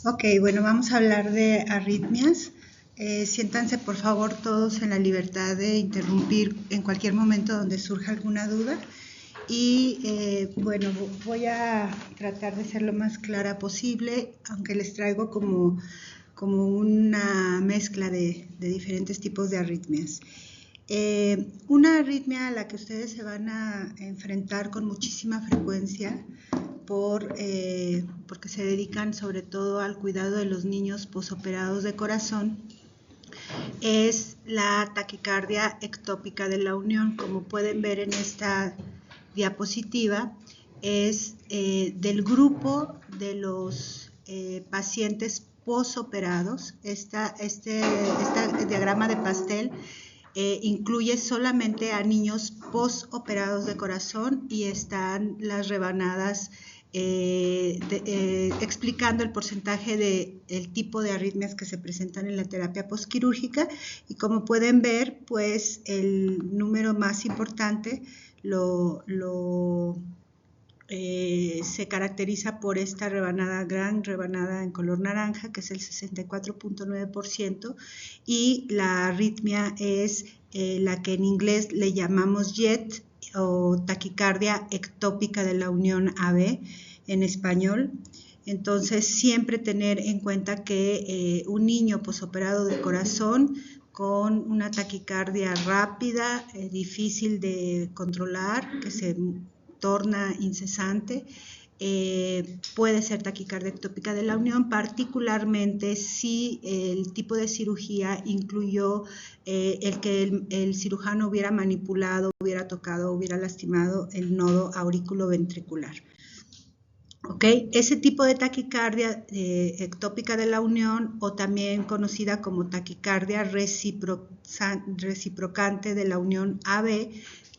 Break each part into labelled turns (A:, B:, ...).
A: Ok, bueno, vamos a hablar de arritmias. Siéntanse por favor todos en la libertad de interrumpir en cualquier momento donde surja alguna duda. Y bueno, voy a tratar de ser lo más clara posible, aunque les traigo como una mezcla de diferentes tipos de arritmias. Una arritmia a la que ustedes se van a enfrentar con muchísima frecuencia porque se dedican sobre todo al cuidado de los niños posoperados de corazón, es la taquicardia ectópica de la unión. Como pueden ver en esta diapositiva, es del grupo de los pacientes posoperados. Este diagrama de pastel incluye solamente a niños posoperados de corazón y están las rebanadas explicando el porcentaje del tipo de arritmias que se presentan en la terapia postquirúrgica. Y como pueden ver, pues el número más importante se caracteriza por esta gran rebanada en color naranja, que es el 64.9%, y la arritmia es la que en inglés le llamamos JET o taquicardia ectópica de la unión AB en español. Entonces, siempre tener en cuenta que un niño posoperado de corazón con una taquicardia rápida, difícil de controlar, que se torna incesante, puede ser taquicardia ectópica de la unión, particularmente si el tipo de cirugía incluyó el que el cirujano hubiera manipulado, hubiera tocado, hubiera lastimado el nodo auriculoventricular. Okay. Ese tipo de taquicardia ectópica de la unión, o también conocida como taquicardia reciprocante de la unión AB,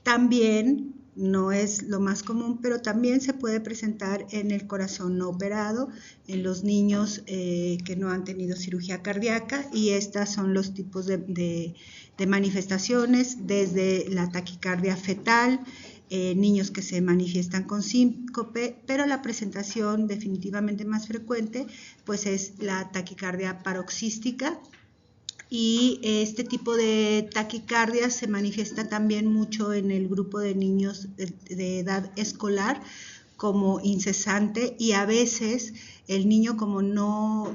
A: también no es lo más común, pero también se puede presentar en el corazón no operado, en los niños que no han tenido cirugía cardíaca, y estas son los tipos de manifestaciones, desde la taquicardia fetal, niños que se manifiestan con síncope, pero la presentación definitivamente más frecuente pues es la taquicardia paroxística. Y este tipo de taquicardia se manifiesta también mucho en el grupo de niños de edad escolar como incesante, y a veces el niño, como no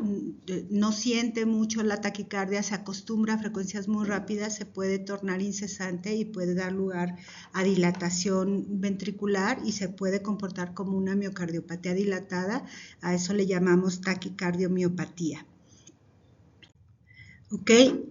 A: siente mucho la taquicardia, se acostumbra a frecuencias muy rápidas, se puede tornar incesante y puede dar lugar a dilatación ventricular y se puede comportar como una miocardiopatía dilatada. A eso le llamamos taquicardiomiopatía. Okay.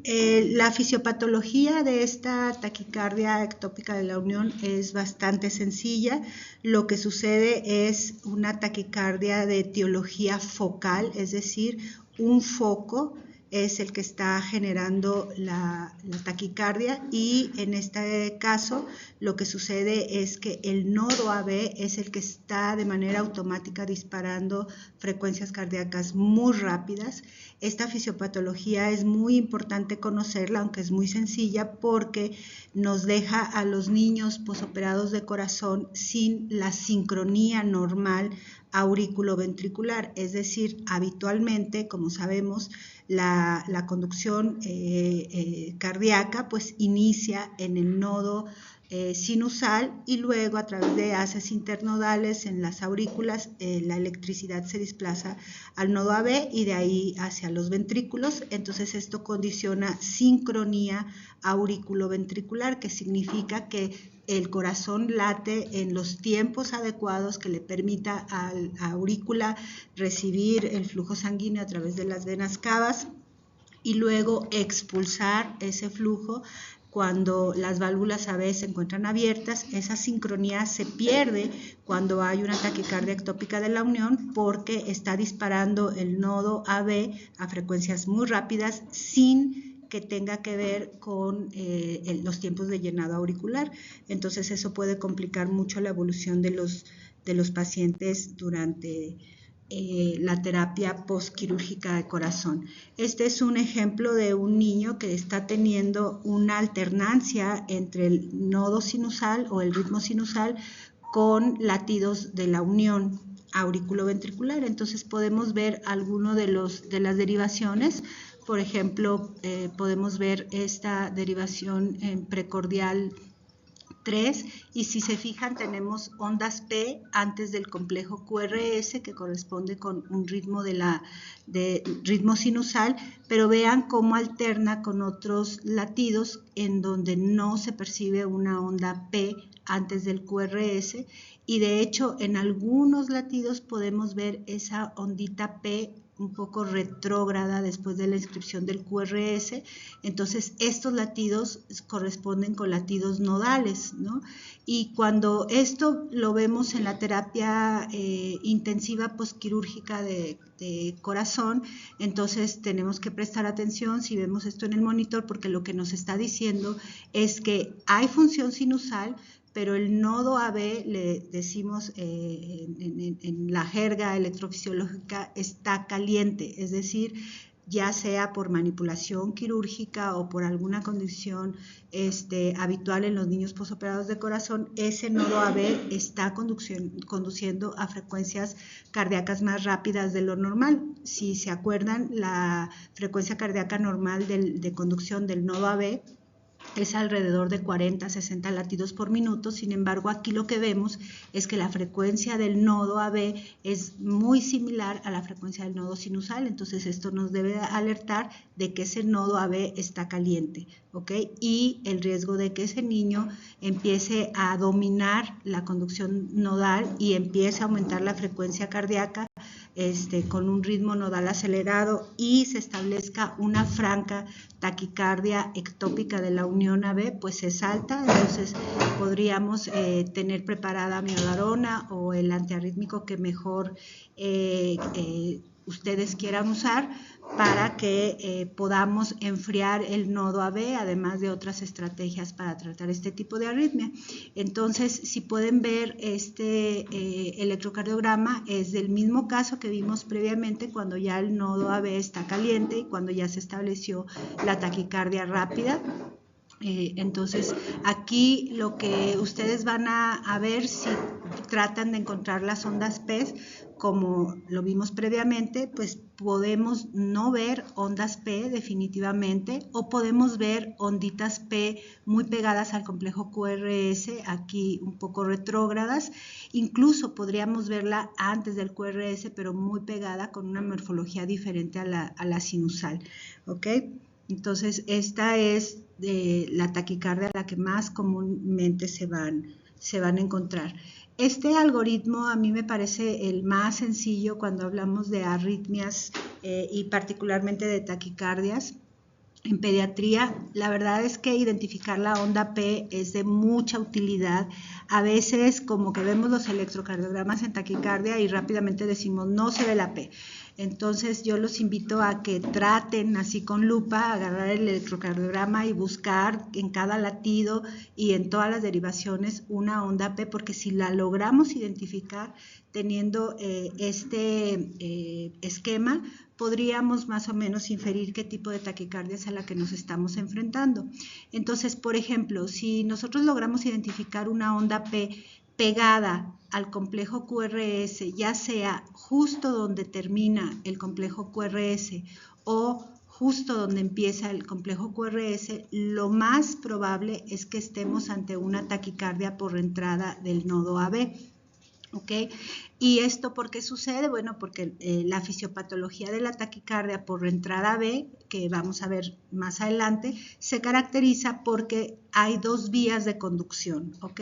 A: La fisiopatología de esta taquicardia ectópica de la unión es bastante sencilla. Lo que sucede es una taquicardia de etiología focal, es decir, un foco es el que está generando la taquicardia, y en este caso lo que sucede es que el nodo AB es el que está de manera automática disparando frecuencias cardíacas muy rápidas. Esta fisiopatología es muy importante conocerla, aunque es muy sencilla, porque nos deja a los niños posoperados de corazón sin la sincronía normal auriculoventricular, es decir, habitualmente, como sabemos, la conducción cardíaca pues inicia en el nodo sinusal, y luego a través de haces internodales en las aurículas la electricidad se desplaza al nodo AB y de ahí hacia los ventrículos. Entonces esto condiciona sincronía auriculoventricular, que significa que el corazón late en los tiempos adecuados que le permita a la aurícula recibir el flujo sanguíneo a través de las venas cavas y luego expulsar ese flujo cuando las válvulas AB se encuentran abiertas. Esa sincronía se pierde cuando hay una taquicardia ectópica de la unión, porque está disparando el nodo AB a frecuencias muy rápidas sin que tenga que ver con los tiempos de llenado auricular. Entonces eso puede complicar mucho la evolución de los pacientes durante la terapia postquirúrgica de corazón. Este es un ejemplo de un niño que está teniendo una alternancia entre el nodo sinusal o el ritmo sinusal con latidos de la unión auriculoventricular. Entonces podemos ver alguno de las derivaciones. Por ejemplo, podemos ver esta derivación en precordial 3, y si se fijan tenemos ondas P antes del complejo QRS, que corresponde con un ritmo de ritmo sinusal, pero vean cómo alterna con otros latidos en donde no se percibe una onda P antes del QRS, y de hecho en algunos latidos podemos ver esa ondita P un poco retrógrada después de la inscripción del QRS. Entonces estos latidos corresponden con latidos nodales, ¿no? Y cuando esto lo vemos en la terapia intensiva postquirúrgica de corazón, entonces tenemos que prestar atención si vemos esto en el monitor, porque lo que nos está diciendo es que hay función sinusal, pero el nodo AB, le decimos en la jerga electrofisiológica, está caliente, es decir, ya sea por manipulación quirúrgica o por alguna condición habitual en los niños posoperados de corazón, ese nodo AB está conduciendo a frecuencias cardíacas más rápidas de lo normal. Si se acuerdan, la frecuencia cardíaca normal de conducción del nodo AB es alrededor de 40 a 60 latidos por minuto. Sin embargo, aquí lo que vemos es que la frecuencia del nodo AB es muy similar a la frecuencia del nodo sinusal, entonces esto nos debe alertar de que ese nodo AB está caliente, ¿ok? Y el riesgo de que ese niño empiece a dominar la conducción nodal y empiece a aumentar la frecuencia cardíaca con un ritmo nodal acelerado y se establezca una franca taquicardia ectópica de la unión AB, pues es alta. Entonces podríamos tener preparada miodarona o el antiarrítmico que mejor ustedes quieran usar para que podamos enfriar el nodo AB, además de otras estrategias para tratar este tipo de arritmia. Entonces, si pueden ver este electrocardiograma, es del mismo caso que vimos previamente, cuando ya el nodo AB está caliente y cuando ya se estableció la taquicardia rápida. Entonces aquí lo que ustedes van a ver, si tratan de encontrar las ondas P, como lo vimos previamente, pues podemos no ver ondas P definitivamente, o podemos ver onditas P muy pegadas al complejo QRS, aquí un poco retrógradas. Incluso podríamos verla antes del QRS, pero muy pegada, con una morfología diferente a la sinusal, ¿ok? Entonces esta es la taquicardia a la que más comúnmente se van a encontrar. Este algoritmo a mí me parece el más sencillo cuando hablamos de arritmias y particularmente de taquicardias. En pediatría, la verdad es que identificar la onda P es de mucha utilidad. A veces como que vemos los electrocardiogramas en taquicardia y rápidamente decimos no se ve la P. Entonces yo los invito a que traten así con lupa, agarrar el electrocardiograma y buscar en cada latido y en todas las derivaciones una onda P, porque si la logramos identificar teniendo este esquema, podríamos más o menos inferir qué tipo de taquicardia es a la que nos estamos enfrentando. Entonces, por ejemplo, si nosotros logramos identificar una onda P pegada al complejo QRS, ya sea justo donde termina el complejo QRS o justo donde empieza el complejo QRS, lo más probable es que estemos ante una taquicardia por entrada del nodo AB. ¿Ok? ¿Y esto por qué sucede? Bueno, porque la fisiopatología de la taquicardia por entrada B, que vamos a ver más adelante, se caracteriza porque hay dos vías de conducción, ¿ok?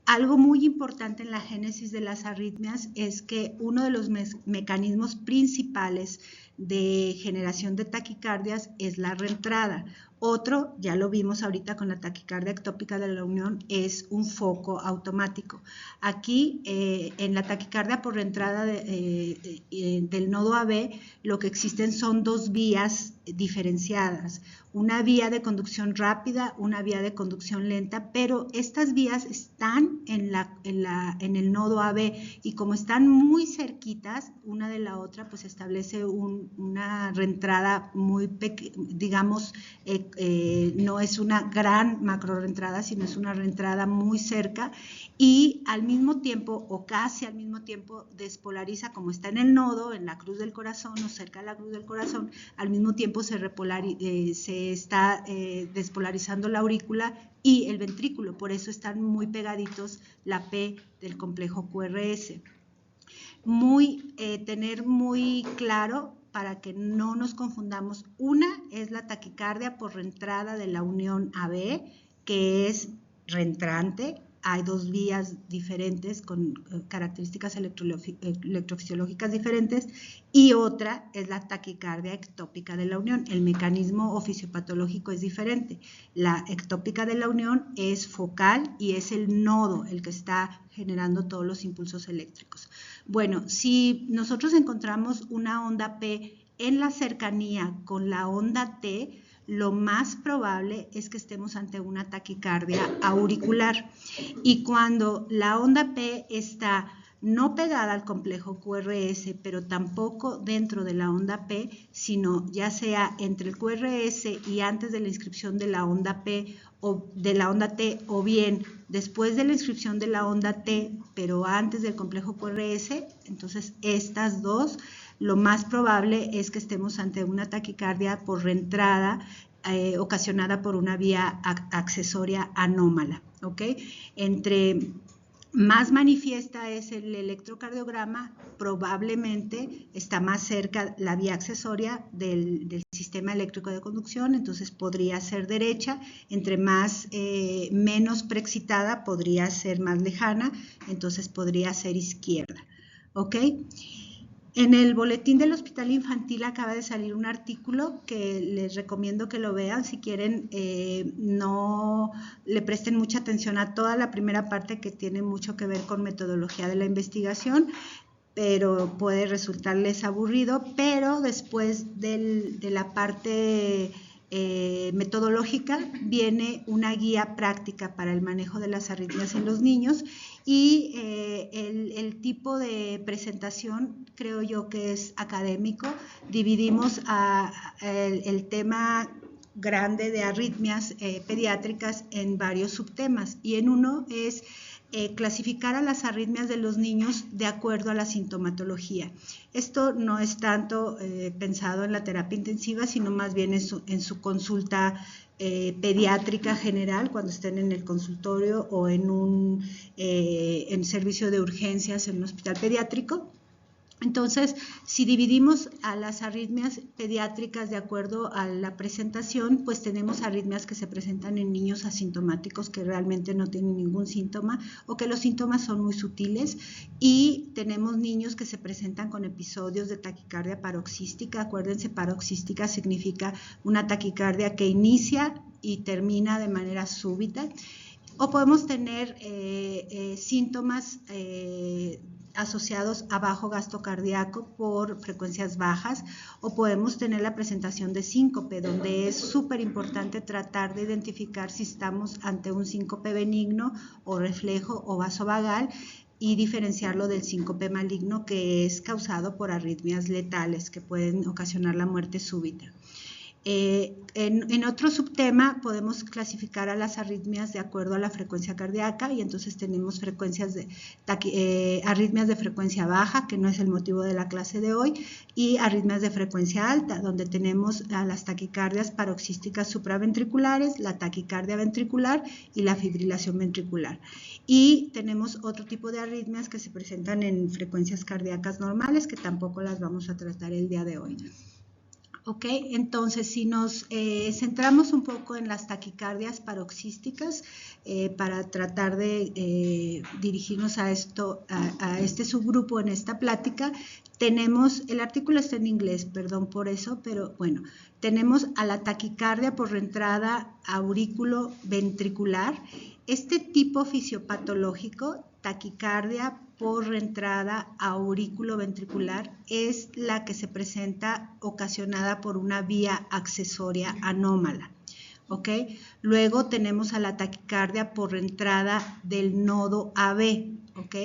A: Algo muy importante en la génesis de las arritmias es que uno de los mecanismos principales de generación de taquicardias es la reentrada. Otro, ya lo vimos ahorita con la taquicardia ectópica de la unión, es un foco automático. Aquí, en la taquicardia por reentrada del nodo AB, lo que existen son dos vías diferenciadas. una vía de conducción rápida, una vía de conducción lenta, pero estas vías están en el nodo AB y como están muy cerquitas una de la otra, pues establece una reentrada muy pequeña, digamos, no es una gran macro reentrada, sino es una reentrada muy cerca y al mismo tiempo o casi al mismo tiempo despolariza, como está en el nodo, en la cruz del corazón o cerca de la cruz del corazón, al mismo tiempo se está despolarizando la aurícula y el ventrículo, por eso están muy pegaditos la P del complejo QRS. Tener muy claro para que no nos confundamos, una es la taquicardia por reentrada de la unión AB, que es reentrante. Hay dos vías diferentes con características electrofisiológicas diferentes y otra es la taquicardia ectópica de la unión. El mecanismo o fisiopatológico es diferente. La ectópica de la unión es focal y es el nodo el que está generando todos los impulsos eléctricos. Bueno, si nosotros encontramos una onda P en la cercanía con la onda T, lo más probable es que estemos ante una taquicardia auricular. Y cuando la onda P está no pegada al complejo QRS, pero tampoco dentro de la onda P, sino ya sea entre el QRS y antes de la inscripción de la onda P o de la onda T, o bien después de la inscripción de la onda T, pero antes del complejo QRS, entonces estas dos, lo más probable es que estemos ante una taquicardia por reentrada ocasionada por una vía accesoria anómala, ¿ok? Entre más manifiesta es el electrocardiograma, probablemente está más cerca la vía accesoria del sistema eléctrico de conducción, entonces podría ser derecha, entre menos preexcitada podría ser más lejana, entonces podría ser izquierda, ¿ok? En el boletín del Hospital Infantil acaba de salir un artículo que les recomiendo que lo vean. Si quieren, no le presten mucha atención a toda la primera parte que tiene mucho que ver con metodología de la investigación, pero puede resultarles aburrido. Pero después de la parte metodológica viene una guía práctica para el manejo de las arritmias en los niños y el tipo de presentación creo yo que es académico. Dividimos el tema grande de arritmias pediátricas en varios subtemas y en uno es clasificar a las arritmias de los niños de acuerdo a la sintomatología. Esto no es tanto pensado en la terapia intensiva, sino más bien en su consulta pediátrica general, cuando estén en el consultorio o en servicio de urgencias en un hospital pediátrico. Entonces, si dividimos a las arritmias pediátricas de acuerdo a la presentación, pues tenemos arritmias que se presentan en niños asintomáticos que realmente no tienen ningún síntoma o que los síntomas son muy sutiles, y tenemos niños que se presentan con episodios de taquicardia paroxística. Acuérdense, paroxística significa una taquicardia que inicia y termina de manera súbita, o podemos tener síntomas asociados a bajo gasto cardíaco por frecuencias bajas, o podemos tener la presentación de síncope, donde es súper importante tratar de identificar si estamos ante un síncope benigno o reflejo o vasovagal y diferenciarlo del síncope maligno, que es causado por arritmias letales que pueden ocasionar la muerte súbita. En otro subtema podemos clasificar a las arritmias de acuerdo a la frecuencia cardíaca, y entonces tenemos arritmias de frecuencia baja, que no es el motivo de la clase de hoy, y arritmias de frecuencia alta, donde tenemos a las taquicardias paroxísticas supraventriculares, la taquicardia ventricular y la fibrilación ventricular. Y tenemos otro tipo de arritmias que se presentan en frecuencias cardíacas normales, que tampoco las vamos a tratar el día de hoy. Ok, entonces si nos centramos un poco en las taquicardias paroxísticas para tratar de dirigirnos a este subgrupo en esta plática, tenemos, el artículo está en inglés, perdón por eso, pero bueno, tenemos a la taquicardia por reentrada aurículo ventricular. Este tipo fisiopatológico, taquicardia por entrada auriculoventricular es la que se presenta ocasionada por una vía accesoria anómala. ¿Ok? Luego tenemos a la taquicardia por entrada del nodo AB. ¿Ok?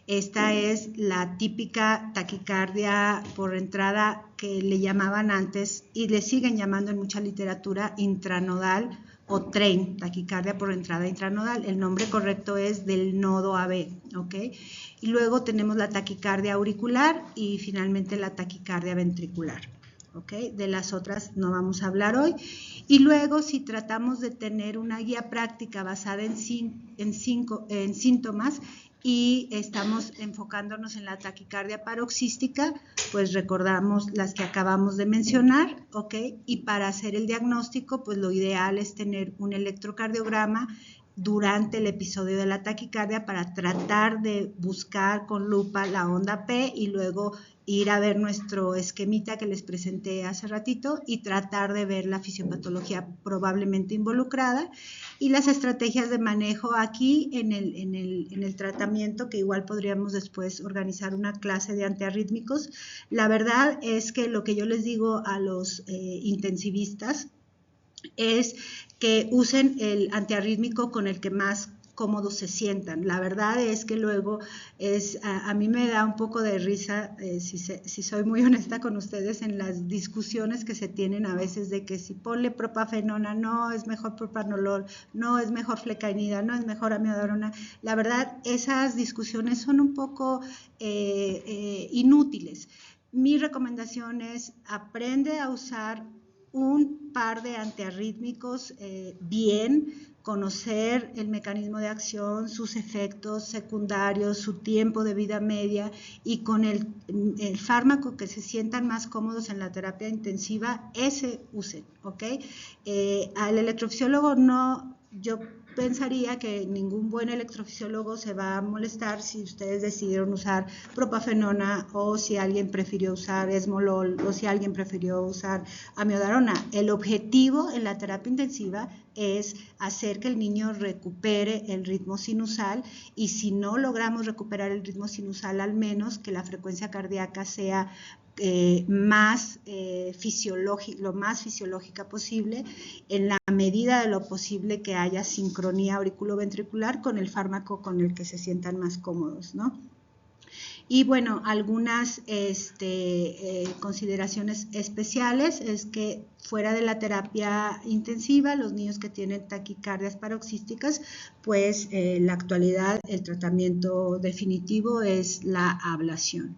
A: Esta es la típica taquicardia por entrada que le llamaban antes y le siguen llamando en mucha literatura intranodal o TRAIN, taquicardia por entrada intranodal. El nombre correcto es del nodo AB. ¿Ok? Y luego tenemos la taquicardia auricular y finalmente la taquicardia ventricular. ¿Okay? De las otras no vamos a hablar hoy. Y luego, si tratamos de tener una guía práctica basada en síntomas y estamos enfocándonos en la taquicardia paroxística, pues recordamos las que acabamos de mencionar, ¿ok? Y para hacer el diagnóstico, pues lo ideal es tener un electrocardiograma durante el episodio de la taquicardia para tratar de buscar con lupa la onda P y luego ir a ver nuestro esquemita que les presenté hace ratito y tratar de ver la fisiopatología probablemente involucrada y las estrategias de manejo aquí en el tratamiento, que igual podríamos después organizar una clase de antiarrítmicos. La verdad es que lo que yo les digo a los intensivistas es que usen el antiarrítmico con el que más cómodos se sientan. La verdad es que luego a mí me da un poco de risa, si soy muy honesta con ustedes, en las discusiones que se tienen a veces de que si ponle propafenona, no, es mejor propranolol, no, es mejor flecainida, no, es mejor amiodarona. La verdad, esas discusiones son un poco inútiles. Mi recomendación es aprende a usar un par de antiarrítmicos bien, conocer el mecanismo de acción, sus efectos secundarios, su tiempo de vida media y con el fármaco que se sientan más cómodos en la terapia intensiva, ese usen, ¿ok? Al electrofisiólogo no, yo pensaría que ningún buen electrofisiólogo se va a molestar si ustedes decidieron usar propafenona o si alguien prefirió usar esmolol o si alguien prefirió usar amiodarona. El objetivo en la terapia intensiva es hacer que el niño recupere el ritmo sinusal y si no logramos recuperar el ritmo sinusal, al menos que la frecuencia cardíaca sea lo más fisiológica posible, en la medida de lo posible que haya sincronía auriculoventricular con el fármaco con el que se sientan más cómodos, ¿no? Y bueno, algunas consideraciones especiales es que fuera de la terapia intensiva, los niños que tienen taquicardias paroxísticas, pues en la actualidad el tratamiento definitivo es la ablación.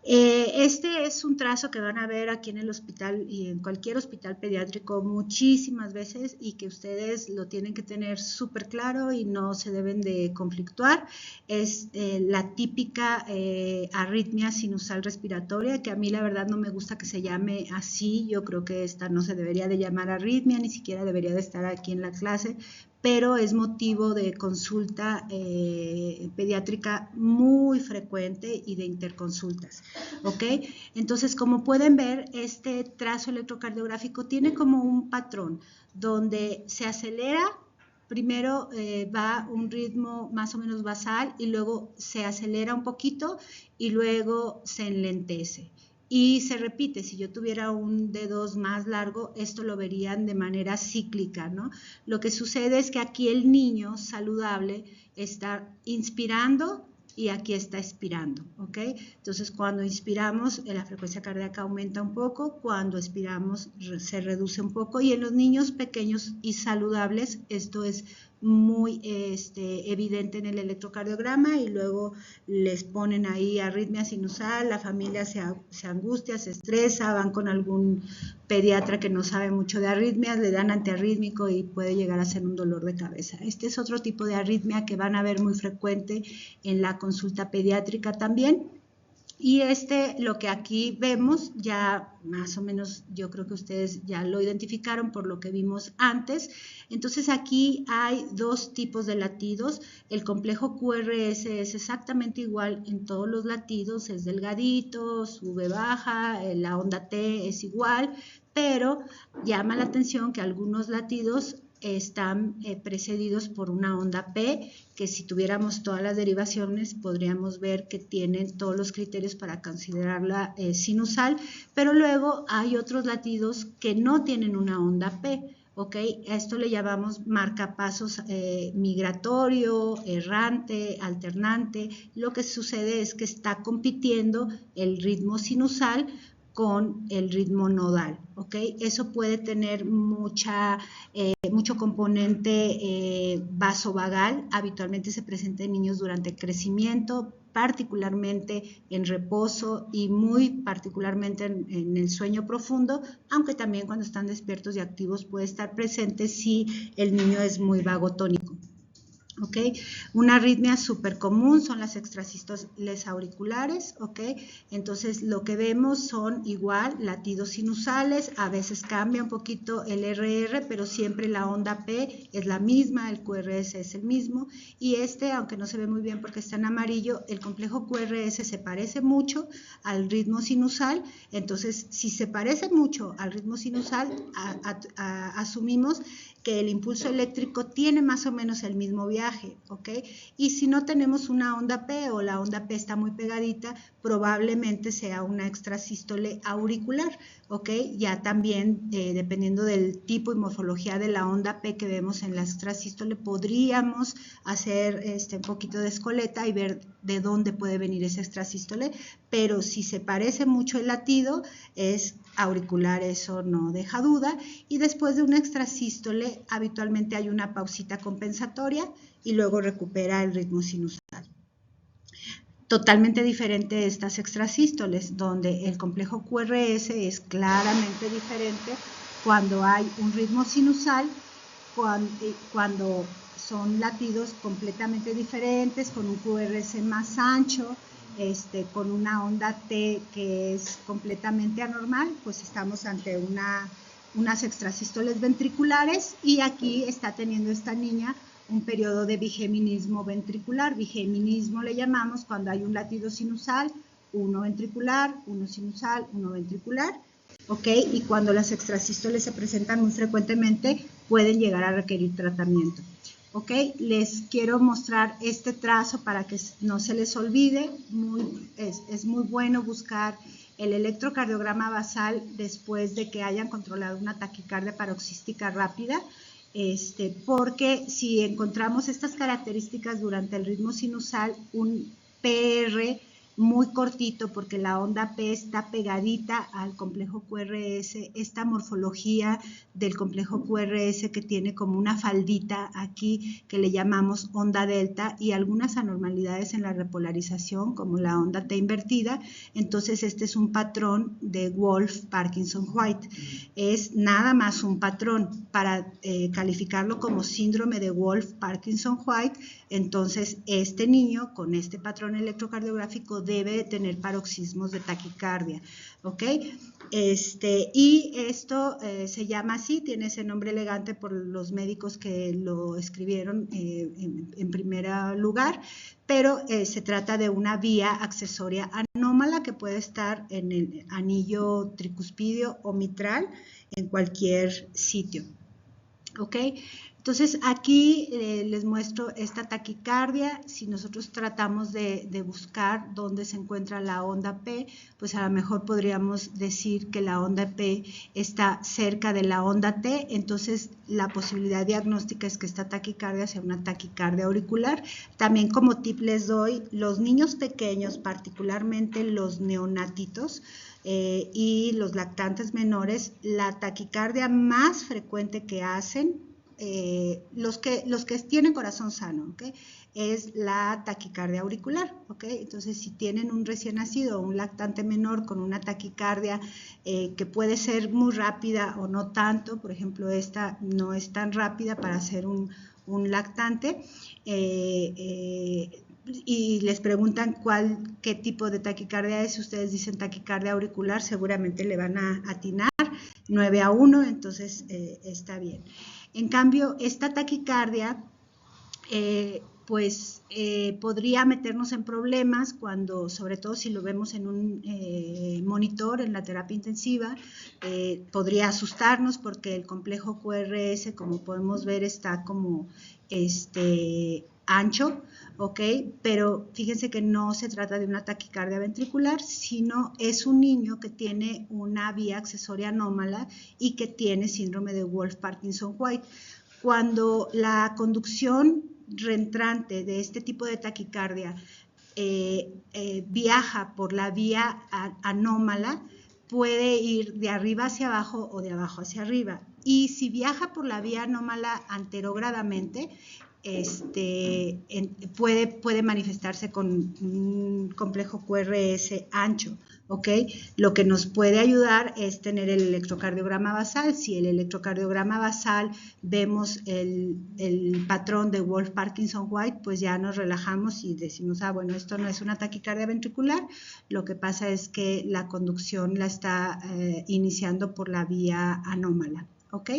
A: Este es un trazo que van a ver aquí en el hospital y en cualquier hospital pediátrico muchísimas veces y que ustedes lo tienen que tener súper claro y no se deben de conflictuar. Es la típica arritmia sinusal respiratoria, que a mí la verdad no me gusta que se llame así. Yo creo que esta no se debería de llamar arritmia, ni siquiera debería de estar aquí en la clase, pero es motivo de consulta pediátrica muy frecuente y de interconsultas, ¿ok? Entonces, como pueden ver, este trazo electrocardiográfico tiene como un patrón donde se acelera, primero va un ritmo más o menos basal y luego se acelera un poquito y luego se enlentece. Y se repite, si yo tuviera un D2 más largo, esto lo verían de manera cíclica, ¿no? Lo que sucede es que aquí el niño saludable está inspirando y aquí está expirando, ¿ok? Entonces, cuando inspiramos, la frecuencia cardíaca aumenta un poco, cuando expiramos se reduce un poco y en los niños pequeños y saludables esto es muy evidente en el electrocardiograma y luego les ponen ahí arritmia sinusal, la familia se angustia, se estresa, van con algún pediatra que no sabe mucho de arritmias, le dan antiarrítmico y puede llegar a ser un dolor de cabeza. Este es otro tipo de arritmia que van a ver muy frecuente en la consulta pediátrica también. Y lo que aquí vemos, ya más o menos yo creo que ustedes ya lo identificaron por lo que vimos antes. Entonces aquí hay dos tipos de latidos. El complejo QRS es exactamente igual en todos los latidos, es delgadito, sube, baja, la onda T es igual, pero llama la atención que algunos latidos están precedidos por una onda P, que si tuviéramos todas las derivaciones podríamos ver que tienen todos los criterios para considerarla sinusal, pero luego hay otros latidos que no tienen una onda P. ¿Ok? A esto le llamamos marcapasos migratorio, errante, alternante. Lo que sucede es que está compitiendo el ritmo sinusal con el ritmo nodal, ¿ok? Eso puede tener mucho componente vasovagal, habitualmente se presenta en niños durante el crecimiento, particularmente en reposo y muy particularmente en el sueño profundo, aunque también cuando están despiertos y activos puede estar presente si el niño es muy vagotónico. ¿Ok? Una arritmia súper común son las extrasístoles auriculares, ¿ok? Entonces lo que vemos son igual latidos sinusales, a veces cambia un poquito el RR, pero siempre la onda P es la misma, el QRS es el mismo, y aunque no se ve muy bien porque está en amarillo, el complejo QRS se parece mucho al ritmo sinusal, entonces si se parece mucho al ritmo sinusal, asumimos que el impulso eléctrico tiene más o menos el mismo viaje, ¿ok? Y si no tenemos una onda P o la onda P está muy pegadita, probablemente sea una extrasístole auricular, ¿ok? Ya también, dependiendo del tipo y morfología de la onda P que vemos en la extrasístole, podríamos hacer un poquito de escoleta y ver de dónde puede venir esa extrasístole, pero si se parece mucho el latido, es auricular, eso no deja duda, y después de una extrasístole habitualmente hay una pausita compensatoria y luego recupera el ritmo sinusal. Totalmente diferente de estas extrasístoles, donde el complejo QRS es claramente diferente cuando hay un ritmo sinusal, cuando son latidos completamente diferentes, con un QRS más ancho, con una onda T que es completamente anormal, pues estamos ante unas extrasístoles ventriculares y aquí está teniendo esta niña un periodo de bigeminismo ventricular. Bigeminismo le llamamos cuando hay un latido sinusal, uno ventricular, uno sinusal, uno ventricular, ¿ok? Y cuando las extrasístoles se presentan muy frecuentemente, pueden llegar a requerir tratamiento. ¿Ok? Les quiero mostrar este trazo para que no se les olvide. Es muy bueno buscar el electrocardiograma basal después de que hayan controlado una taquicardia paroxística rápida, porque si encontramos estas características durante el ritmo sinusal, un PR muy cortito porque la onda P está pegadita al complejo QRS, esta morfología del complejo QRS que tiene como una faldita aquí que le llamamos onda delta y algunas anormalidades en la repolarización como la onda T invertida, entonces este es un patrón de Wolff-Parkinson-White, es nada más un patrón para calificarlo como síndrome de Wolff-Parkinson-White, entonces este niño con este patrón electrocardiográfico debe tener paroxismos de taquicardia, ¿ok? Y esto se llama así, tiene ese nombre elegante por los médicos que lo escribieron en primer lugar, pero se trata de una vía accesoria anómala que puede estar en el anillo tricuspidio o mitral en cualquier sitio, ¿ok? Entonces aquí les muestro esta taquicardia. Si nosotros tratamos de buscar dónde se encuentra la onda P, pues a lo mejor podríamos decir que la onda P está cerca de la onda T, entonces la posibilidad diagnóstica es que esta taquicardia sea una taquicardia auricular. También como tip les doy, los niños pequeños, particularmente los neonatitos, y los lactantes menores, la taquicardia más frecuente que hacen, los que tienen corazón sano, ¿okay? Es la taquicardia auricular, ¿okay? Entonces si tienen un recién nacido o un lactante menor con una taquicardia que puede ser muy rápida o no tanto, por ejemplo esta no es tan rápida para ser un lactante, y les preguntan qué tipo de taquicardia es, si ustedes dicen taquicardia auricular, seguramente le van a atinar 9-1, entonces está bien. En cambio, esta taquicardia pues podría meternos en problemas cuando, sobre todo si lo vemos en un monitor en la terapia intensiva, podría asustarnos porque el complejo QRS, como podemos ver, está como ancho, ¿ok? Pero fíjense que no se trata de una taquicardia ventricular, sino es un niño que tiene una vía accesoria anómala y que tiene síndrome de Wolff-Parkinson-White. Cuando la conducción reentrante de este tipo de taquicardia viaja por la vía anómala, puede ir de arriba hacia abajo o de abajo hacia arriba. Y si viaja por la vía anómala anterogradamente, puede manifestarse con un complejo QRS ancho, ¿ok? Lo que nos puede ayudar es tener el electrocardiograma basal. Si el electrocardiograma basal vemos el patrón de Wolff-Parkinson-White, pues ya nos relajamos y decimos, bueno, esto no es una taquicardia ventricular, lo que pasa es que la conducción la está iniciando por la vía anómala, ¿ok?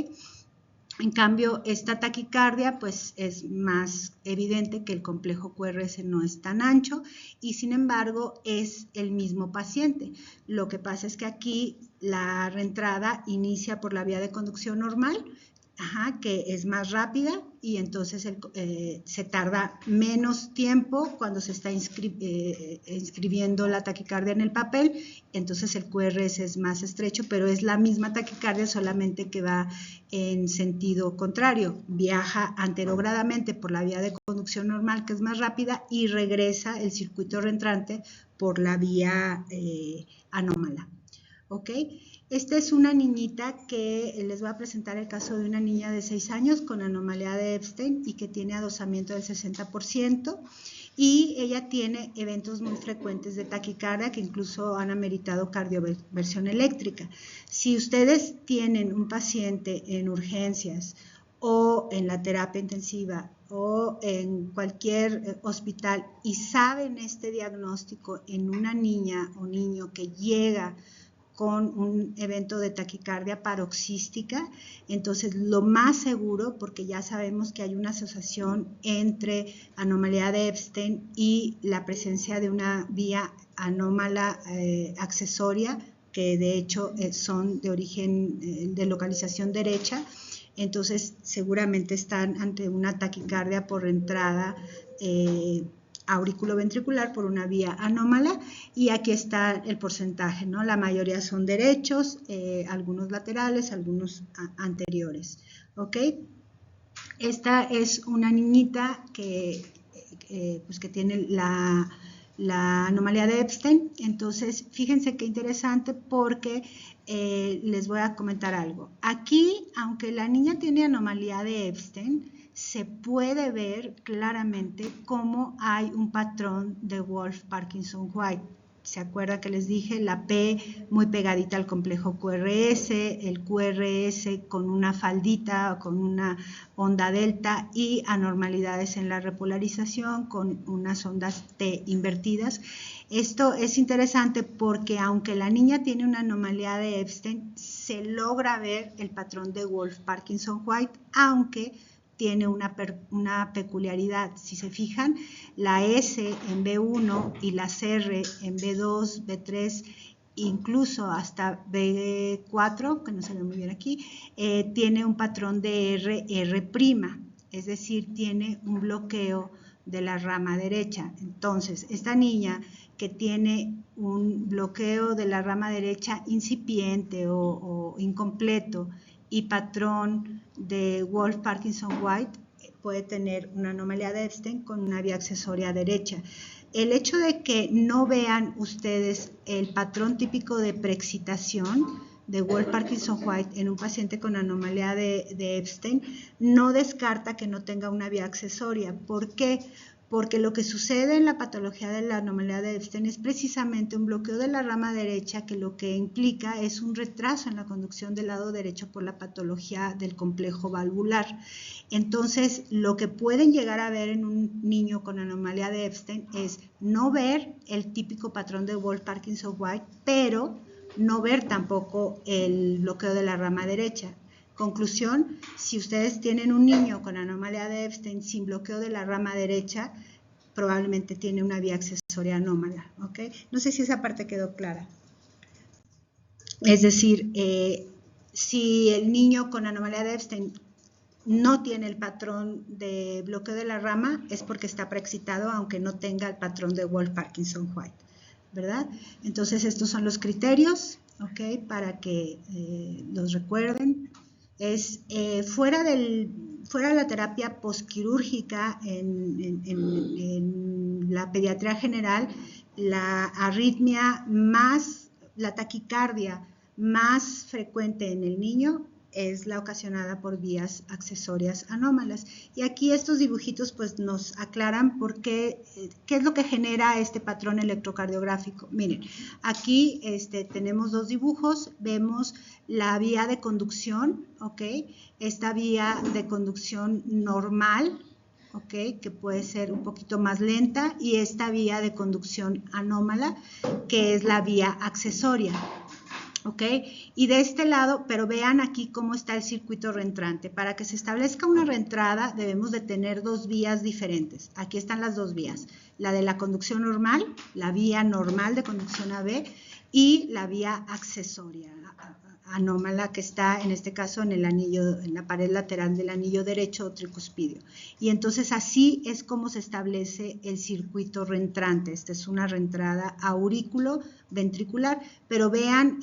A: En cambio, esta taquicardia pues es más evidente que el complejo QRS no es tan ancho y sin embargo es el mismo paciente. Lo que pasa es que aquí la reentrada inicia por la vía de conducción normal, que es más rápida y entonces se tarda menos tiempo cuando se está inscribiendo la taquicardia en el papel, entonces el QRS es más estrecho, pero es la misma taquicardia, solamente que va en sentido contrario, viaja anterogradamente por la vía de conducción normal, que es más rápida, y regresa el circuito reentrante por la vía anómala. ¿Ok? Esta es una niñita que les voy a presentar el caso de una niña de 6 años con anomalía de Epstein y que tiene adosamiento del 60%, y ella tiene eventos muy frecuentes de taquicardia que incluso han ameritado cardioversión eléctrica. Si ustedes tienen un paciente en urgencias o en la terapia intensiva o en cualquier hospital y saben este diagnóstico en una niña o niño que llega con un evento de taquicardia paroxística, entonces lo más seguro, porque ya sabemos que hay una asociación entre anomalía de Epstein y la presencia de una vía anómala accesoria, que de hecho son de origen de localización derecha, entonces seguramente están ante una taquicardia por entrada auriculoventricular por una vía anómala, y aquí está el porcentaje, ¿no? La mayoría son derechos, algunos laterales, algunos anteriores, ¿ok? Esta es una niñita que tiene la anomalía de Epstein. Entonces, fíjense qué interesante, porque les voy a comentar algo. Aquí, aunque la niña tiene anomalía de Epstein, se puede ver claramente cómo hay un patrón de Wolff-Parkinson-White. ¿Se acuerdan que les dije? La P muy pegadita al complejo QRS, el QRS con una faldita, con una onda delta, y anormalidades en la repolarización con unas ondas T invertidas. Esto es interesante porque aunque la niña tiene una anomalía de Epstein, se logra ver el patrón de Wolff-Parkinson-White, aunque tiene una peculiaridad. Si se fijan, la S en B1 y las R en B2, B3, incluso hasta B4, que no se ve muy bien aquí, tiene un patrón de R', es decir, tiene un bloqueo de la rama derecha. Entonces, esta niña que tiene un bloqueo de la rama derecha incipiente o incompleto y patrón de Wolff-Parkinson-White, puede tener una anomalía de Epstein con una vía accesoria derecha. El hecho de que no vean ustedes el patrón típico de preexcitación de Wolff-Parkinson-White en un paciente con anomalía de Epstein no descarta que no tenga una vía accesoria. ¿Por qué? Porque lo que sucede en la patología de la anomalía de Epstein es precisamente un bloqueo de la rama derecha, que lo que implica es un retraso en la conducción del lado derecho por la patología del complejo valvular. Entonces, lo que pueden llegar a ver en un niño con anomalía de Epstein es no ver el típico patrón de Wolff-Parkinson-White, pero no ver tampoco el bloqueo de la rama derecha. Conclusión, si ustedes tienen un niño con anomalía de Epstein sin bloqueo de la rama derecha, probablemente tiene una vía accesoria anómala, ¿ok? No sé si esa parte quedó clara. Es decir, si el niño con anomalía de Epstein no tiene el patrón de bloqueo de la rama, es porque está preexcitado, aunque no tenga el patrón de Wolff-Parkinson-White, ¿verdad? Entonces, estos son los criterios, ¿ok? Para que los recuerden. Es fuera de la terapia posquirúrgica en la pediatría general, la arritmia más, la taquicardia más frecuente en el niño es la ocasionada por vías accesorias anómalas. Y aquí estos dibujitos pues nos aclaran por qué es lo que genera este patrón electrocardiográfico. Miren, aquí tenemos dos dibujos, vemos la vía de conducción, ¿ok? Esta vía de conducción normal, ¿ok? Que puede ser un poquito más lenta, y esta vía de conducción anómala, que es la vía accesoria. ¿Ok? Y de este lado, pero vean aquí cómo está el circuito reentrante. Para que se establezca una reentrada debemos de tener dos vías diferentes. Aquí están las dos vías. La de la conducción normal, la vía normal de conducción AB, y la vía accesoria anómala, que está en este caso en el anillo, en la pared lateral del anillo derecho tricuspidio. Y entonces así es como se establece el circuito reentrante. Esta es una reentrada aurículo ventricular, pero vean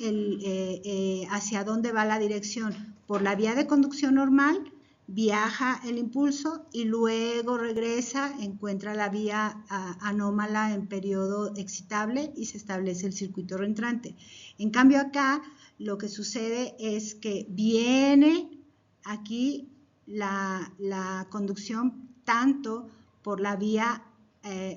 A: hacia dónde va la dirección. Por la vía de conducción normal viaja el impulso y luego regresa, encuentra la vía anómala en periodo excitable y se establece el circuito reentrante. En cambio acá lo que sucede es que viene aquí la conducción tanto por la vía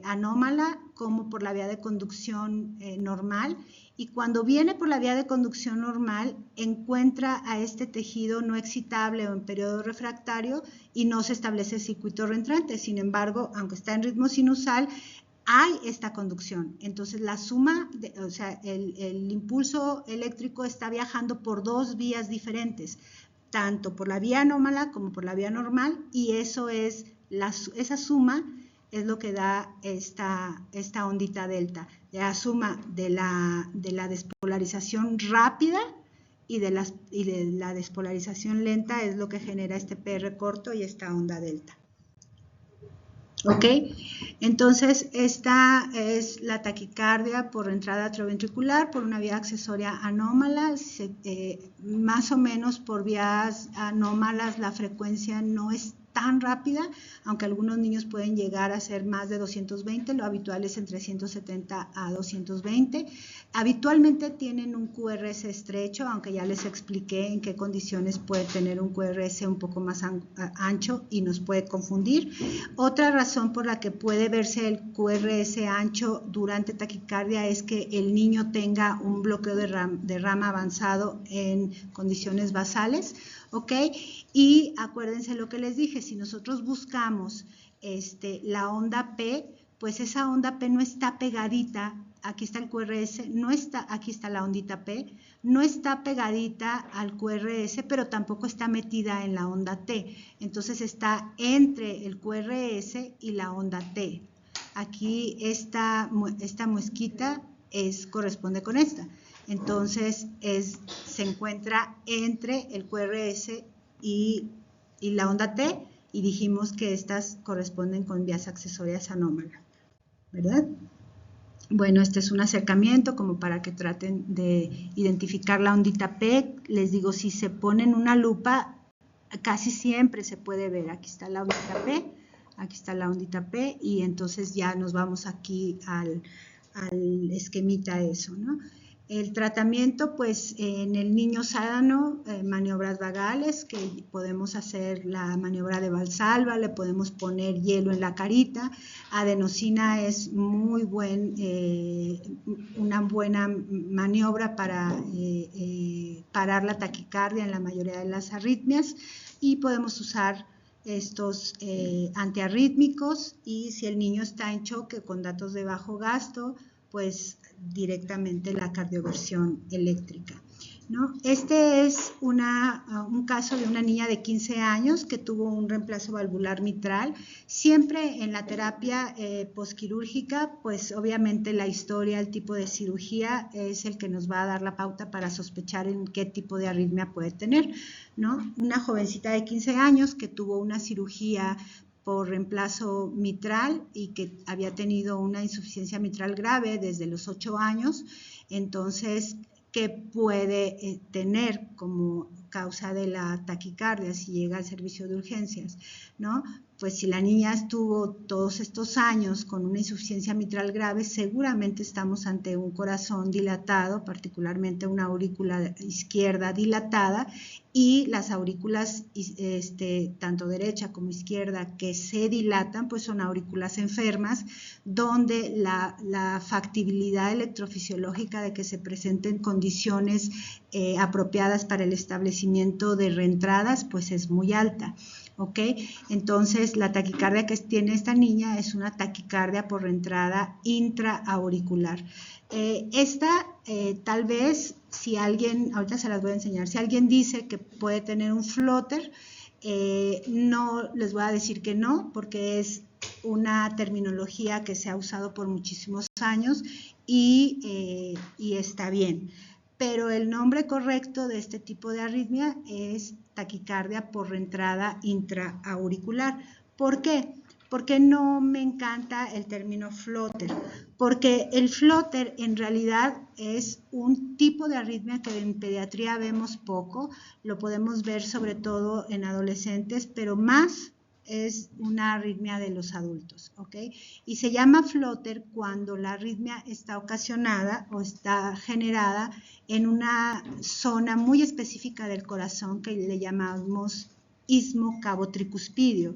A: anómala como por la vía de conducción normal, y cuando viene por la vía de conducción normal encuentra a este tejido no excitable o en periodo refractario y no se establece el circuito reentrante. Sin embargo, aunque está en ritmo sinusal, hay esta conducción. Entonces la suma, o sea, el impulso eléctrico está viajando por dos vías diferentes, tanto por la vía anómala como por la vía normal, y eso es esa suma es lo que da esta ondita delta. La suma de la despolarización rápida y de la despolarización lenta es lo que genera este PR corto y esta onda delta. ¿Ok? Entonces, esta es la taquicardia por entrada atrioventricular por una vía accesoria anómala. Más o menos por vías anómalas la frecuencia no es tan rápida, aunque algunos niños pueden llegar a ser más de 220, lo habitual es entre 170 a 220. Habitualmente tienen un QRS estrecho, aunque ya les expliqué en qué condiciones puede tener un QRS un poco más ancho y nos puede confundir. Otra razón por la que puede verse el QRS ancho durante taquicardia es que el niño tenga un bloqueo de rama avanzado en condiciones basales, ¿ok? Y acuérdense lo que les dije, si nosotros buscamos la onda P, pues esa onda P no está pegadita, aquí está el QRS, no está, aquí está la ondita P, no está pegadita al QRS, pero tampoco está metida en la onda T, entonces está entre el QRS y la onda T. Aquí esta muesquita corresponde con esta, entonces se encuentra entre el QRS y la onda T, y dijimos que estas corresponden con vías accesorias anómalas, ¿verdad? Bueno, este es un acercamiento como para que traten de identificar la ondita P. Les digo, si se ponen una lupa, casi siempre se puede ver. Aquí está la ondita P, aquí está la ondita P, y entonces ya nos vamos aquí al esquemita eso, ¿no? El tratamiento, pues en el niño sano, maniobras vagales, que podemos hacer la maniobra de Valsalva, le podemos poner hielo en la carita. Adenosina es una buena maniobra para parar la taquicardia en la mayoría de las arritmias, y podemos usar estos antiarrítmicos, y si el niño está en choque con datos de bajo gasto, pues directamente la cardioversión eléctrica. ¿no? Este es un caso de una niña de 15 años que tuvo un reemplazo valvular mitral. Siempre en la terapia posquirúrgica, pues obviamente la historia, el tipo de cirugía es el que nos va a dar la pauta para sospechar en qué tipo de arritmia puede tener, ¿no? Una jovencita de 15 años que tuvo una cirugía por reemplazo mitral y que había tenido una insuficiencia mitral grave desde los 8 años, entonces que puede tener como causa de la taquicardia si llega al servicio de urgencias, ¿no? Pues si la niña estuvo todos estos años con una insuficiencia mitral grave, seguramente estamos ante un corazón dilatado, particularmente una aurícula izquierda dilatada, y las aurículas, tanto derecha como izquierda, que se dilatan, pues son aurículas enfermas, donde la factibilidad electrofisiológica de que se presenten condiciones apropiadas para el establecimiento de reentradas, pues es muy alta. ¿Ok? Entonces, la taquicardia que tiene esta niña es una taquicardia por reentrada intraauricular. Tal vez, si alguien, ahorita se las voy a enseñar, si alguien dice que puede tener un flutter, no les voy a decir que no, porque es una terminología que se ha usado por muchísimos años y está bien. Pero el nombre correcto de este tipo de arritmia es taquicardia por reentrada intraauricular. ¿Por qué? Porque no me encanta el término flutter, porque el flutter en realidad es un tipo de arritmia que en pediatría vemos poco, lo podemos ver sobre todo en adolescentes, pero más es una arritmia de los adultos, ¿ok? Y se llama flutter cuando la arritmia está ocasionada o está generada en una zona muy específica del corazón que le llamamos istmo cabo-tricuspidio.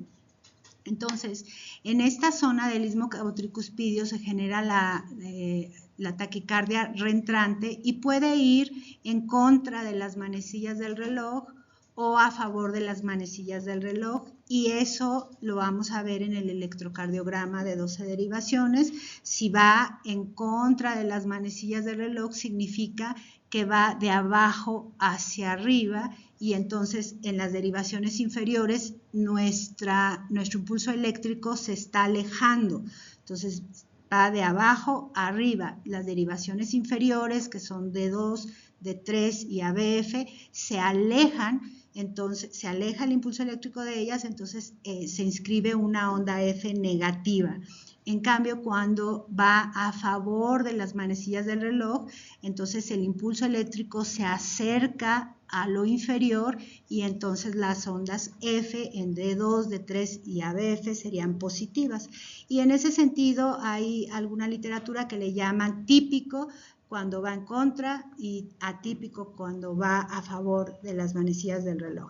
A: Entonces, en esta zona del istmo cabo-tricuspidio se genera la taquicardia reentrante y puede ir en contra de las manecillas del reloj o a favor de las manecillas del reloj, y eso lo vamos a ver en el electrocardiograma de 12 derivaciones. Si va en contra de las manecillas del reloj, significa que va de abajo hacia arriba, y entonces en las derivaciones inferiores nuestro impulso eléctrico se está alejando. Entonces va de abajo a arriba. Las derivaciones inferiores, que son D2, D3 y ABF, se alejan. Entonces se aleja el impulso eléctrico de ellas, entonces se inscribe una onda F negativa. En cambio, cuando va a favor de las manecillas del reloj, entonces el impulso eléctrico se acerca a lo inferior y entonces las ondas F en D2, D3 y ABF serían positivas. Y en ese sentido hay alguna literatura que le llaman típico cuando va en contra y atípico cuando va a favor de las manecillas del reloj.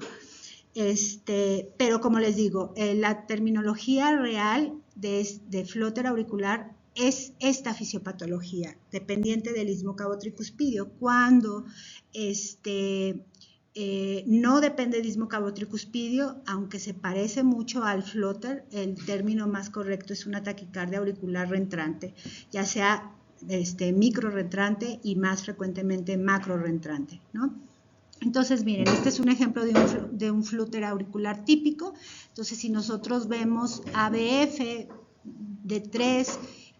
A: Pero como les digo, la terminología real de flutter auricular es esta fisiopatología, dependiente del istmo cabo-tricuspidio. Cuando no depende del istmo cabo-tricuspidio, aunque se parece mucho al flutter, el término más correcto es una taquicardia auricular reentrante, ya sea micro reentrante y más frecuentemente macro reentrante, ¿no? Entonces, miren, este es un ejemplo de un flutter auricular típico. Entonces, si nosotros vemos ABF, D3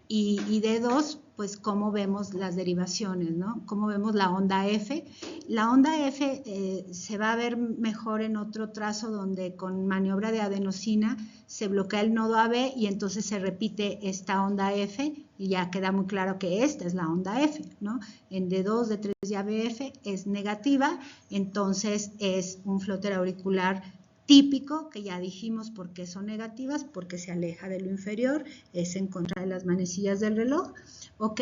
A: y D2, pues cómo vemos las derivaciones, ¿no? Cómo vemos la onda F. La onda F se va a ver mejor en otro trazo donde con maniobra de adenosina se bloquea el nodo AB y entonces se repite esta onda F y ya queda muy claro que esta es la onda F, ¿no? En D2, D3 y ABF es negativa, entonces es un flutter auricular típico, que ya dijimos por qué son negativas, porque se aleja de lo inferior, es en contra de las manecillas del reloj, ¿ok?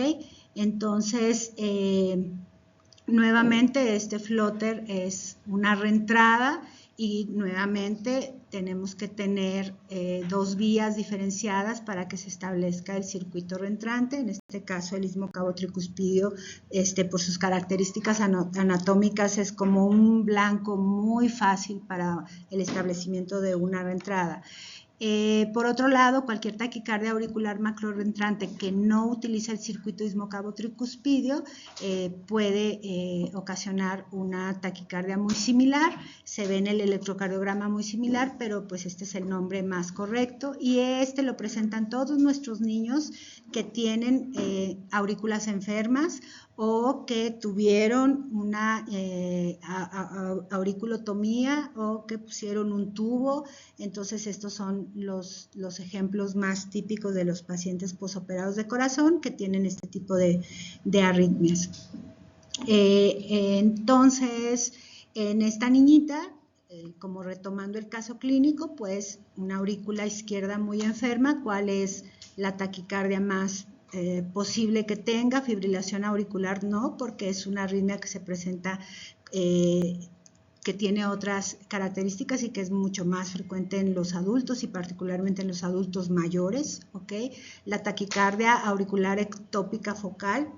A: Entonces, nuevamente este flutter es una reentrada y nuevamente tenemos que tener dos vías diferenciadas para que se establezca el circuito reentrante, en este caso el istmo cabo-tricuspidio, por sus características anatómicas es como un blanco muy fácil para el establecimiento de una reentrada. Por otro lado, cualquier taquicardia auricular macrorreentrante que no utiliza el circuito ismocavo-tricuspidio puede ocasionar una taquicardia muy similar. Se ve en el electrocardiograma muy similar, pero pues este es el nombre más correcto, y este lo presentan todos nuestros niños que tienen aurículas enfermas o que tuvieron una auriculotomía o que pusieron un tubo. Entonces estos son los ejemplos más típicos de los pacientes posoperados de corazón que tienen este tipo de arritmias. Entonces, en esta niñita, como retomando el caso clínico, pues una aurícula izquierda muy enferma, ¿cuál es la taquicardia más posible que tenga? Fibrilación auricular no, porque es una arritmia que se presenta que tiene otras características y que es mucho más frecuente en los adultos y particularmente en los adultos mayores, ¿ok? La taquicardia auricular ectópica focal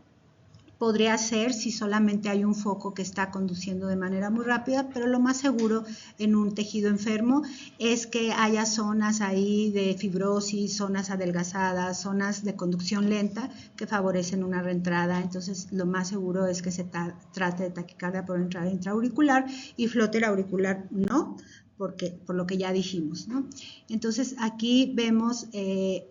A: podría ser si solamente hay un foco que está conduciendo de manera muy rápida, pero lo más seguro en un tejido enfermo es que haya zonas ahí de fibrosis, zonas adelgazadas, zonas de conducción lenta que favorecen una reentrada. Entonces, lo más seguro es que se trate de taquicardia por entrada intraauricular y flóter auricular no, por lo que ya dijimos, ¿no? Entonces, aquí vemos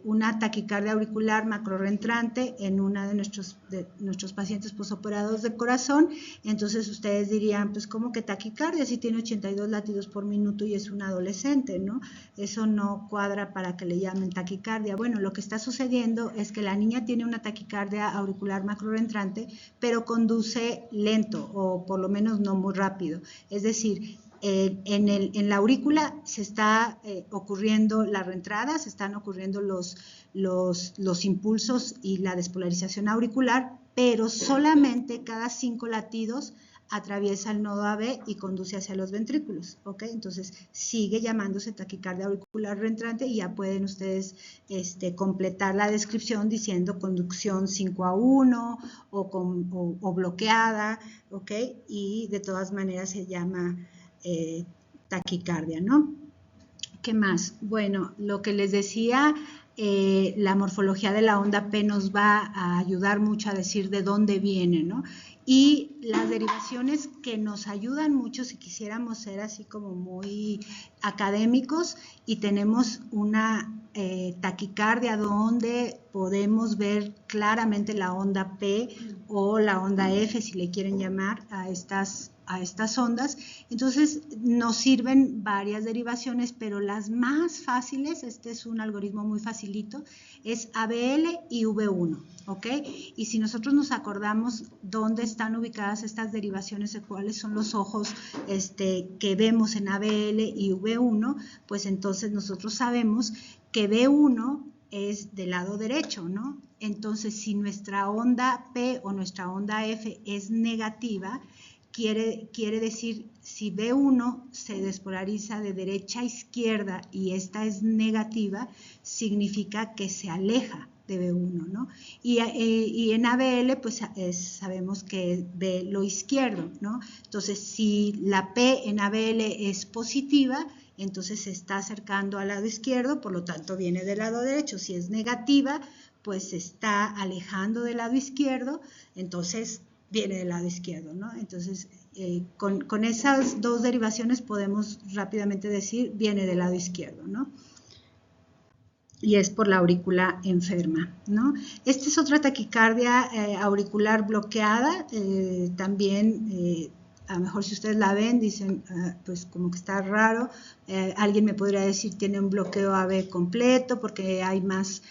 A: una taquicardia auricular macrorreentrante en una de nuestros pacientes posoperados de corazón. Entonces, ustedes dirían, pues, ¿cómo que taquicardia? Si tiene 82 latidos por minuto y es un adolescente, ¿no? Eso no cuadra para que le llamen taquicardia. Bueno, lo que está sucediendo es que la niña tiene una taquicardia auricular macrorreentrante, pero conduce lento o por lo menos no muy rápido. Es decir, en la aurícula se está ocurriendo la reentrada, se están ocurriendo los impulsos y la despolarización auricular, pero solamente cada 5 latidos atraviesa el nodo AB y conduce hacia los ventrículos, ¿ok? Entonces sigue llamándose taquicardia auricular reentrante y ya pueden ustedes completar la descripción diciendo conducción 5-1 o bloqueada, ¿ok? Y de todas maneras se llama taquicardia, ¿no? ¿Qué más? Bueno, lo que les decía, la morfología de la onda P nos va a ayudar mucho a decir de dónde viene, ¿no? Y las derivaciones que nos ayudan mucho si quisiéramos ser así como muy académicos y tenemos una taquicardia donde podemos ver claramente la onda P o la onda F, si le quieren llamar a estas ondas. Entonces nos sirven varias derivaciones, pero las más fáciles, este es un algoritmo muy facilito, es ABL y V1, ¿ok? Y si nosotros nos acordamos dónde están ubicadas estas derivaciones, de cuáles son los ojos que vemos en ABL y V1, pues entonces nosotros sabemos que V1 es del lado derecho, ¿no? Entonces, si nuestra onda P o nuestra onda F es negativa, quiere decir, si B1 se despolariza de derecha a izquierda y esta es negativa, significa que se aleja de B1, ¿no? Y en ABL, pues sabemos que ve lo izquierdo, ¿no? Entonces, si la P en ABL es positiva, entonces se está acercando al lado izquierdo, por lo tanto viene del lado derecho. Si es negativa, pues se está alejando del lado izquierdo, entonces viene del lado izquierdo, ¿no? Entonces, con esas dos derivaciones podemos rápidamente decir viene del lado izquierdo, ¿no? Y es por la aurícula enferma, ¿no? Esta es otra taquicardia auricular bloqueada, también a lo mejor si ustedes la ven dicen pues como que está raro, alguien me podría decir tiene un bloqueo AB completo porque hay más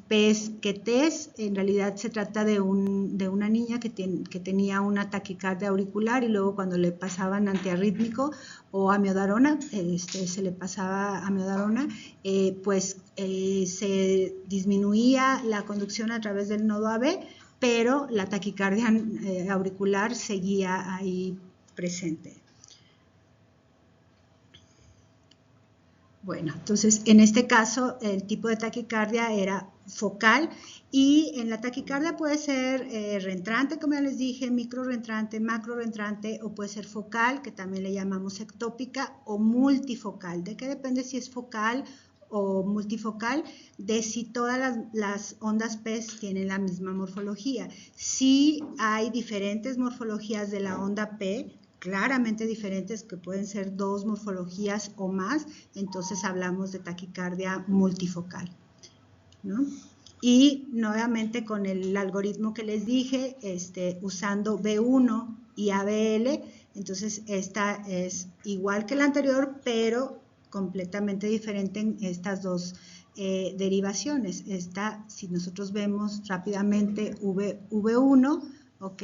A: P's que T's. En realidad se trata de una niña que tenía una taquicardia auricular y luego cuando le pasaban antiarrítmico o amiodarona, se le pasaba amiodarona, pues se disminuía la conducción a través del nodo AB, pero la taquicardia auricular seguía ahí presente. Bueno, entonces en este caso el tipo de taquicardia era focal y en la taquicardia puede ser reentrante, como ya les dije, microrreentrante, macrorreentrante o puede ser focal, que también le llamamos ectópica, o multifocal. ¿De qué depende si es focal o multifocal de si todas las ondas P tienen la misma morfología. Sí hay diferentes morfologías de la onda P, claramente diferentes, que pueden ser 2 morfologías o más, entonces hablamos de taquicardia multifocal, ¿no? Y nuevamente con el algoritmo que les dije, usando B1 y ABL, entonces esta es igual que la anterior, pero completamente diferente en estas dos derivaciones. Esta, si nosotros vemos rápidamente V1, ¿ok?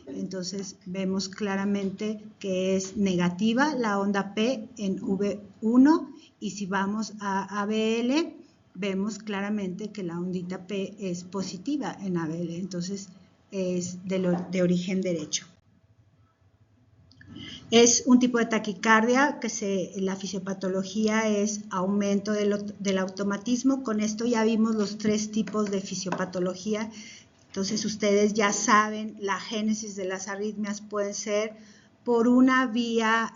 A: Entonces vemos claramente que es negativa la onda P en V1, y si vamos a ABL, vemos claramente que la ondita P es positiva en ABL, entonces es de origen derecho. Es un tipo de taquicardia que la fisiopatología es aumento del automatismo. Con esto ya vimos los 3 tipos de fisiopatología. Entonces ustedes ya saben, la génesis de las arritmias puede ser por una vía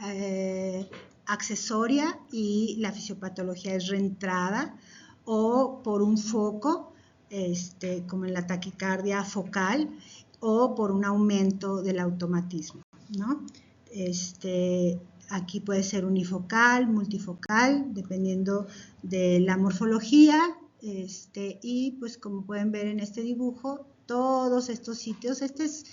A: accesoria y la fisiopatología es reentrada, o por un foco, como en la taquicardia focal, o por un aumento del automatismo, ¿no? Aquí puede ser unifocal, multifocal, dependiendo de la morfología, y pues como pueden ver en este dibujo, todos estos sitios, es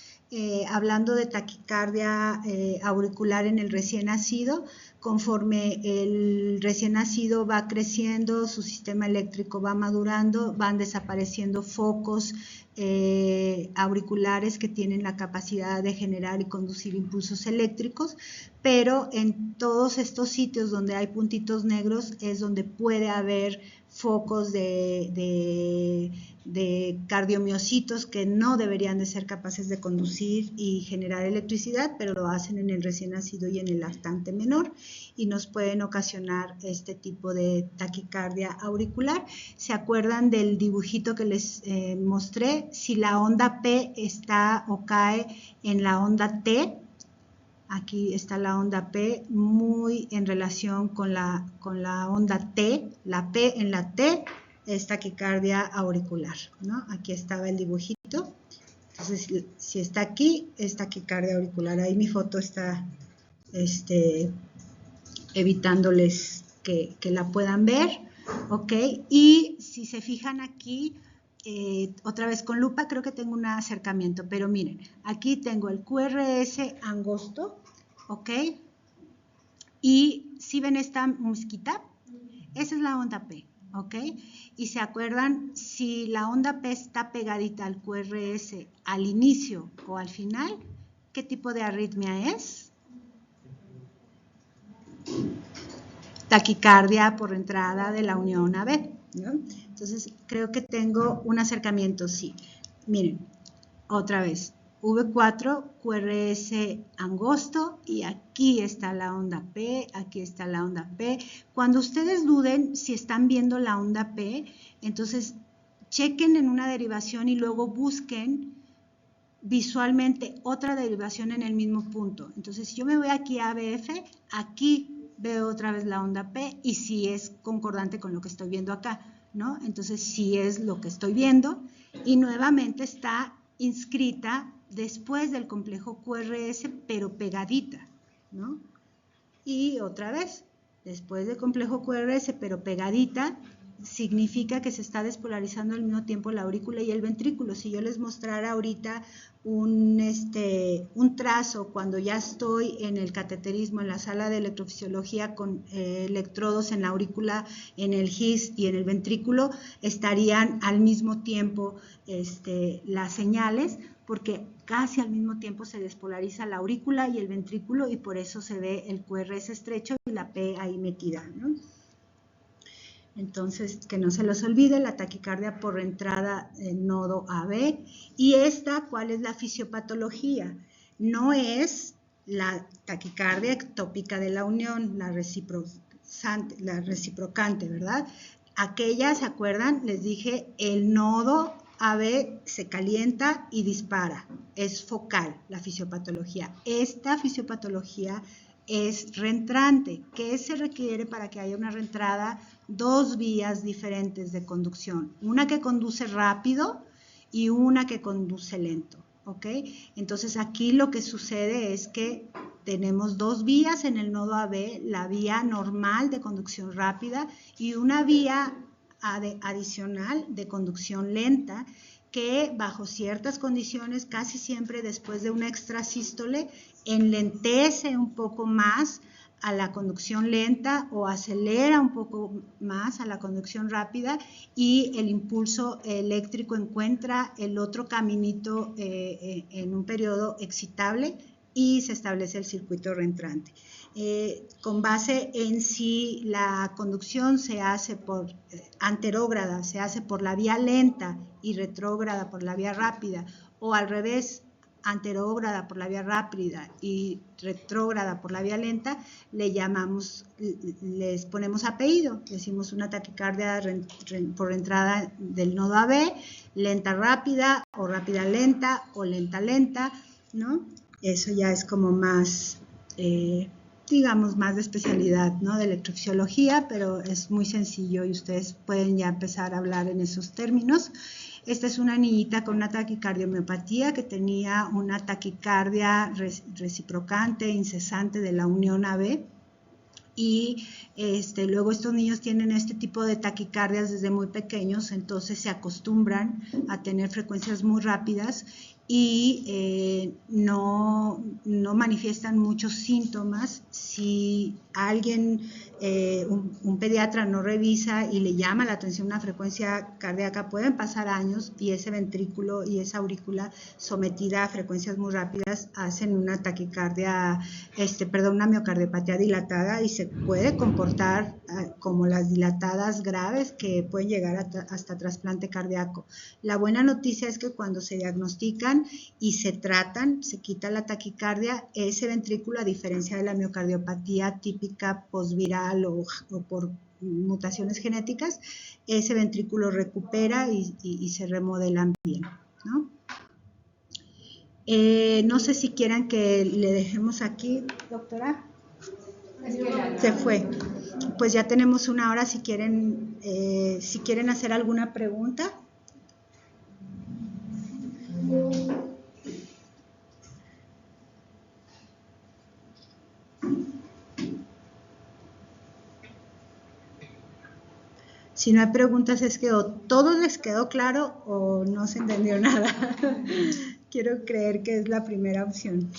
A: hablando de taquicardia auricular en el recién nacido. Conforme el recién nacido va creciendo, su sistema eléctrico va madurando, van desapareciendo focos auriculares que tienen la capacidad de generar y conducir impulsos eléctricos, pero en todos estos sitios donde hay puntitos negros es donde puede haber focos de cardiomiocitos que no deberían de ser capaces de conducir y generar electricidad, pero lo hacen en el recién nacido y en el lactante menor, y nos pueden ocasionar este tipo de taquicardia auricular. ¿Se acuerdan del dibujito que les mostré? Si la onda P está o cae en la onda T, aquí está la onda P muy en relación con la onda T, la P en la T es taquicardia auricular, ¿no? Aquí estaba el dibujito. Entonces, si está aquí, es taquicardia auricular. Ahí mi foto está evitándoles que la puedan ver, ¿ok? Y si se fijan aquí, otra vez con lupa, creo que tengo un acercamiento, pero miren, aquí tengo el QRS angosto, ¿ok? Y si ven esta mosquita, esa es la onda P, ¿ok? Y se acuerdan, si la onda P está pegadita al QRS al inicio o al final, ¿qué tipo de arritmia es? Taquicardia por entrada de la unión AB, ¿no? Entonces, creo que tengo un acercamiento, sí. Miren, otra vez, V4, QRS angosto, y aquí está la onda P, aquí está la onda P. Cuando ustedes duden si están viendo la onda P, entonces chequen en una derivación y luego busquen visualmente otra derivación en el mismo punto. Entonces, si yo me voy aquí a ABF, aquí veo otra vez la onda P y si es concordante con lo que estoy viendo acá, ¿no? Entonces, sí es lo que estoy viendo y nuevamente está inscrita después del complejo QRS, pero pegadita, ¿no? Y otra vez, después del complejo QRS, pero pegadita, significa que se está despolarizando al mismo tiempo la aurícula y el ventrículo. Si yo les mostrara ahorita un trazo cuando ya estoy en el cateterismo, en la sala de electrofisiología con electrodos en la aurícula, en el GIS y en el ventrículo, estarían al mismo tiempo las señales, porque casi al mismo tiempo se despolariza la aurícula y el ventrículo y por eso se ve el QRS estrecho y la P ahí metida, ¿no? Entonces, que no se los olvide, la taquicardia por entrada nodo AB. Y esta, ¿cuál es la fisiopatología? No es la taquicardia ectópica de la unión, la reciprocante, ¿verdad? Aquella, ¿se acuerdan? Les dije, el nodo AB se calienta y dispara. Es focal la fisiopatología. Esta fisiopatología es reentrante. ¿Qué se requiere para que haya una reentrada? Dos vías diferentes de conducción, una que conduce rápido y una que conduce lento, ¿ok? Entonces aquí lo que sucede es que tenemos dos vías en el nodo AB, la vía normal de conducción rápida y una vía adicional de conducción lenta, que bajo ciertas condiciones, casi siempre después de una extrasístole, enlentece un poco más a la conducción lenta o acelera un poco más a la conducción rápida, y el impulso eléctrico encuentra el otro caminito en un periodo excitable y se establece el circuito reentrante. Con base en si la conducción se hace por anterógrada, se hace por la vía lenta y retrógrada por la vía rápida, o al revés, anterógrada por la vía rápida y retrógrada por la vía lenta, les ponemos apellido, decimos una taquicardia por entrada del nodo AB, lenta rápida o rápida lenta o lenta lenta, ¿no? Eso ya es como más, digamos, más de especialidad, ¿no? De electrofisiología, pero es muy sencillo y ustedes pueden ya empezar a hablar en esos términos. Esta es una niñita con una taquicardiomiopatía que tenía una taquicardia reciprocante, incesante de la unión AB, y luego estos niños tienen este tipo de taquicardias desde muy pequeños, entonces se acostumbran a tener frecuencias muy rápidas y no manifiestan muchos síntomas. Si alguien, un pediatra no revisa y le llama la atención una frecuencia cardíaca, pueden pasar años y ese ventrículo y esa aurícula sometida a frecuencias muy rápidas hacen una taquicardia, una miocardiopatía dilatada, y se puede comportar como las dilatadas graves que pueden llegar hasta trasplante cardíaco. La buena noticia es que cuando se diagnostican y se tratan, se quita la taquicardia, ese ventrículo, a diferencia de la miocardiopatía típica posviral o por mutaciones genéticas, ese ventrículo recupera y se remodelan bien, ¿no? No sé si quieran que le dejemos aquí, doctora. Se fue. Pues ya tenemos una hora, si quieren hacer alguna pregunta. Si no hay preguntas, es que o todo les quedó claro o no se entendió nada. Quiero creer que es la primera opción.